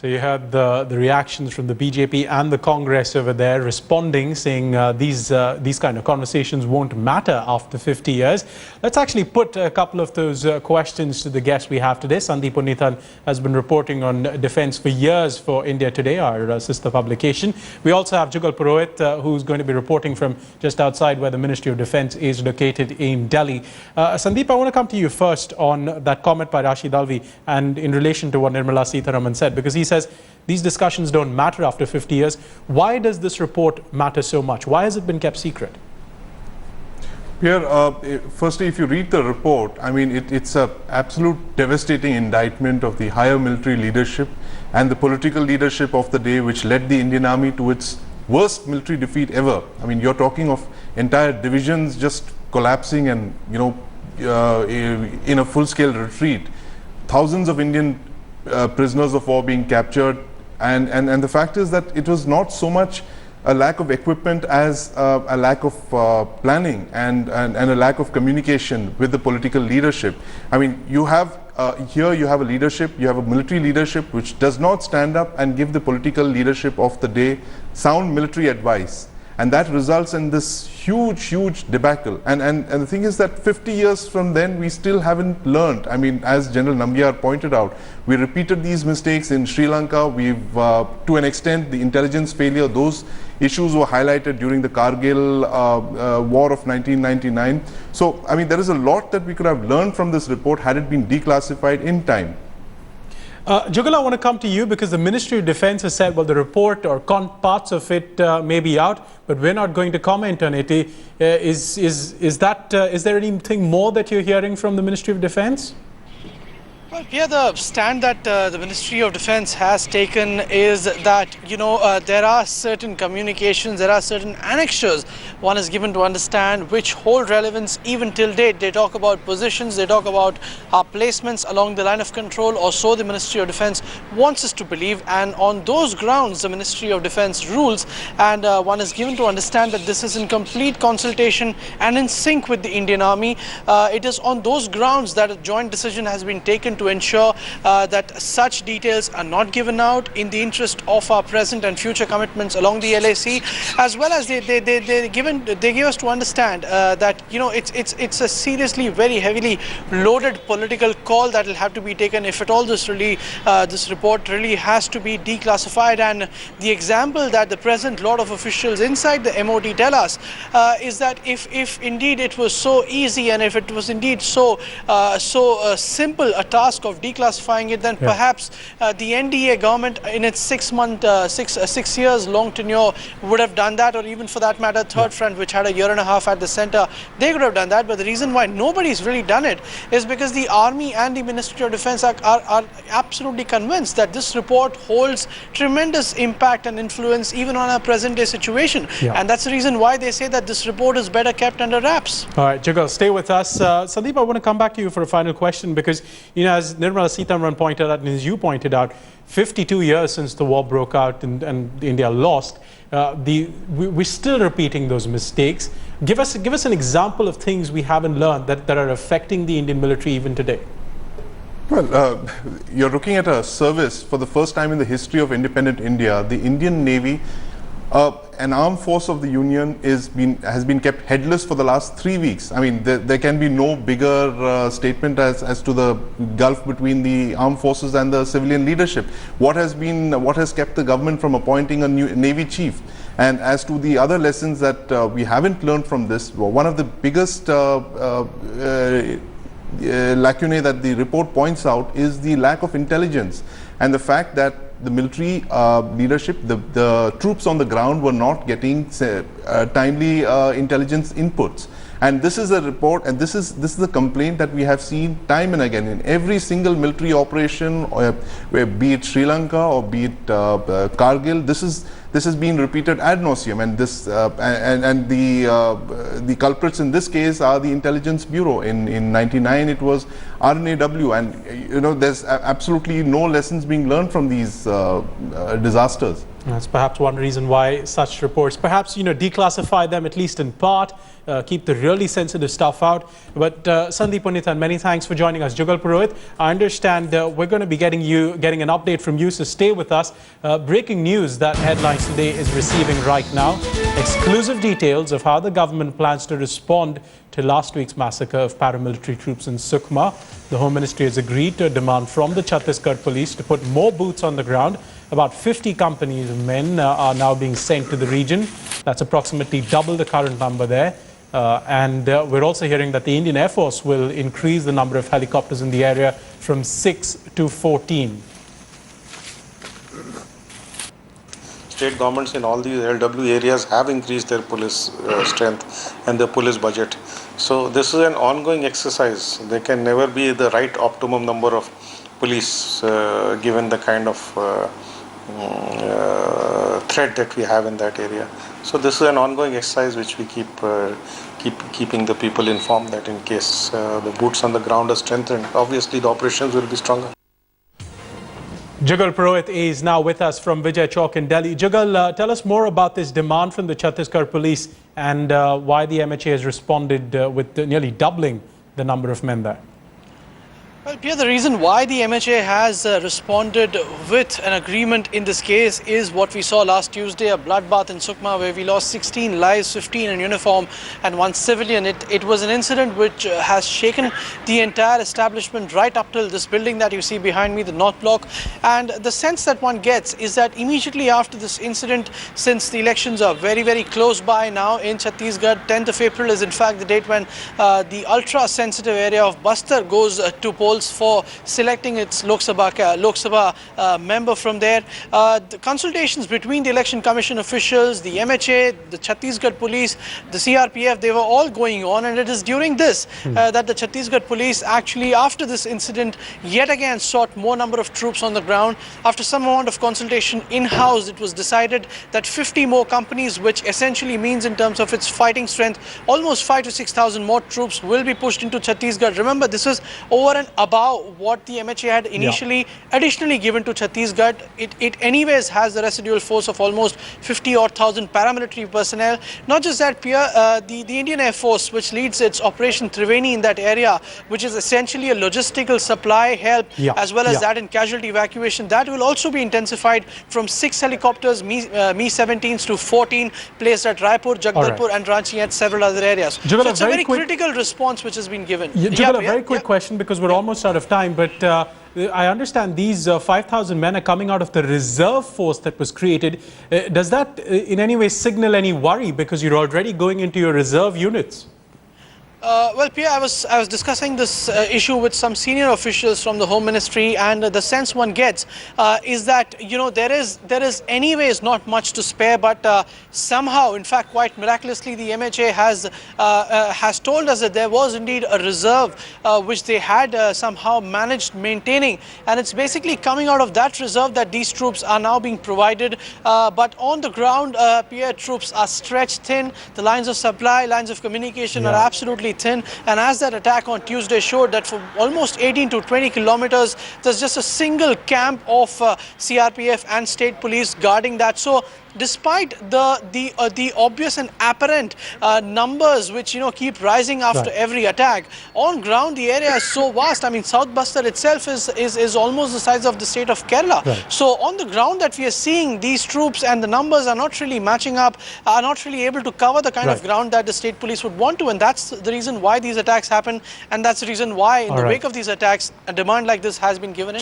So you heard the reactions from the BJP and the Congress over there responding, saying these kind of conversations won't matter after 50 years. Let's actually put a couple of those questions to the guests we have today. Sandeep Unithan has been reporting on defense for years for India Today, our sister publication. We also have Jugal Purohit, who's going to be reporting from just outside where the Ministry of Defense is located in Delhi. Sandeep, I want to come to you first on that comment by Rashid Alvi and in relation to what Nirmala Sitharaman said, because he says these discussions don't matter after 50 years. Why does this report matter so much? Why has it been kept secret? Here, firstly, if you read the report, I mean, it's an absolute devastating indictment of the higher military leadership and the political leadership of the day, which led the Indian Army to its worst military defeat ever. I mean, you're talking of entire divisions just collapsing and, you know, in a full-scale retreat. Thousands of Indian prisoners of war being captured, and the fact is that it was not so much a lack of equipment as a lack of planning and a lack of communication with the political leadership. I mean, you have here you have a leadership, you have a military leadership which does not stand up and give the political leadership of the day sound military advice. And that results in this huge debacle. And the thing is that 50 years from then, we still haven't learned. I mean, as General Nambiar pointed out, we repeated these mistakes in Sri Lanka. We've, to an extent, the intelligence failure, those issues were highlighted during the Kargil War of 1999. So, I mean, there is a lot that we could have learned from this report had it been declassified in time. Jugal, I want to come to you because the Ministry of Defense has said, well, the report or parts of it may be out, but we're not going to comment on it. Is there anything more that you're hearing from the Ministry of Defense? Well, yeah, the stand that the Ministry of Defense has taken is that, you know, there are certain communications, there are certain annexures one is given to understand which hold relevance even till date. They talk about positions, they talk about placements along the line of control, or so the Ministry of Defense wants us to believe. And on those grounds, the Ministry of Defense rules, and one is given to understand that this is in complete consultation and in sync with the Indian Army. It is on those grounds that a joint decision has been taken to ensure that such details are not given out in the interest of our present and future commitments along the LAC, as well as they give us to understand that, you know, it's a seriously very heavily loaded political call that will have to be taken if at all this report really has to be declassified. And the example that the present lot of officials inside the MOD tell us is that if indeed it was so easy and if it was indeed so simple a task of declassifying it, then perhaps the NDA government in its 6 years long tenure would have done that, or even for that matter Third Front, which had a year and a half at the center, they could have done that. But the reason why nobody's really done it is because the Army and the Ministry of Defense are absolutely convinced that this report holds tremendous impact and influence even on our present day situation, and that's the reason why they say that this report is better kept under wraps. All right, Jugal, stay with us. Sandeep, I want to come back to you for a final question because, you know, as Nirmala Sitharaman pointed out and as you pointed out, 52 years since the war broke out and India lost, we're still repeating those mistakes. Give us an example of things we haven't learned that are affecting the Indian military even today. Well, you're looking at a service for the first time in the history of independent India. The Indian Navy, an armed force of the Union, has been kept headless for the last 3 weeks. I mean, there can be no bigger statement as to the gulf between the armed forces and the civilian leadership. What has kept the government from appointing a new Navy chief? And as to the other lessons that we haven't learned from this, one of the biggest lacunae that the report points out is the lack of intelligence and the fact that the military leadership, the troops on the ground were not getting timely intelligence inputs. And this is a report, and this is a complaint that we have seen time and again in every single military operation, be it Sri Lanka or be it Kargil. This has been repeated ad nauseum, and the culprits in this case are the Intelligence Bureau. In '99 it was RNAW, and there's absolutely no lessons being learned from these disasters. That's perhaps one reason why such reports, perhaps, declassify them at least in part, keep the really sensitive stuff out. But Sandeep Punithan, many thanks for joining us. Jugal Purohit, I understand we're going to be getting an update from you, so stay with us. Breaking news that Headlines Today is receiving right now. Exclusive details of how the government plans to respond to last week's massacre of paramilitary troops in Sukma. The Home Ministry has agreed to a demand from the Chhattisgarh police to put more boots on the ground. About 50 companies of men are now being sent to the region. That's approximately double the current number there. And we're also hearing that the Indian Air Force will increase the number of helicopters in the area from 6 to 14. State governments in all these LW areas have increased their police strength and their police budget. So this is an ongoing exercise. There can never be the right optimum number of police given the kind of threat that we have in that area. So this is an ongoing exercise which we keeping the people informed that in case the boots on the ground are strengthened, obviously the operations will be stronger. Jugal Purohit is now with us from Vijay Chowk in Delhi. Jugal, tell us more about this demand from the Chhattisgarh police and why the MHA has responded with nearly doubling the number of men there. Well, Pierre, the reason why the MHA has responded with an agreement in this case is what we saw last Tuesday, a bloodbath in Sukma where we lost 16 lives, 15 in uniform and 1 civilian. It was an incident which has shaken the entire establishment right up till this building that you see behind me, the North Block. And the sense that one gets is that immediately after this incident, since the elections are very, very close by now in Chhattisgarh, 10th of April is in fact the date when the ultra-sensitive area of Bastar goes to polls for selecting its Lok Sabha member from there. The consultations between the Election Commission officials, the MHA, the Chhattisgarh police, the CRPF, they were all going on, and it is during this that the Chhattisgarh police actually, after this incident, yet again sought more number of troops on the ground. After some amount of consultation in-house, it was decided that 50 more companies, which essentially means in terms of its fighting strength, almost 5,000 to 6,000 more troops will be pushed into Chhattisgarh. Remember, this was over and above what the MHA had initially additionally given to Chhattisgarh. It anyways has the residual force of almost 50,000 paramilitary personnel. Not just that, Pierre, the Indian Air Force, which leads its Operation Triveni in that area, which is essentially a logistical supply help as well as that in casualty evacuation, that will also be intensified from 6 helicopters, Mi-17s to 14 placed at Raipur, Jagdalpur and Ranchi and several other areas. Jugal, so it's a very critical response which has been given. Jugal, a very quick question because we're almost out of time, but I understand these 5,000 men are coming out of the reserve force that was created. Does that in any way signal any worry because you're already going into your reserve units? Well, Pierre, I was discussing this issue with some senior officials from the Home Ministry, and the sense one gets is that there is anyways not much to spare, but somehow, in fact, quite miraculously, the MHA has told us that there was indeed a reserve which they had somehow managed maintaining, and it's basically coming out of that reserve that these troops are now being provided. But on the ground, Pierre, troops are stretched thin. The lines of supply, lines of communication are absolutely thin, and as that attack on Tuesday showed that for almost 18 to 20 kilometers there's just a single camp of CRPF and state police guarding that. So despite the obvious and apparent numbers which keep rising after every attack, on ground the area is so vast. I mean, South Bastar itself is almost the size of the state of Kerala. So on the ground that we are seeing, these troops and the numbers are not really matching up, are not really able to cover the kind of ground that the state police would want to, and that's the reason why these attacks happen, and that's the reason why in the wake of these attacks a demand like this has been given in.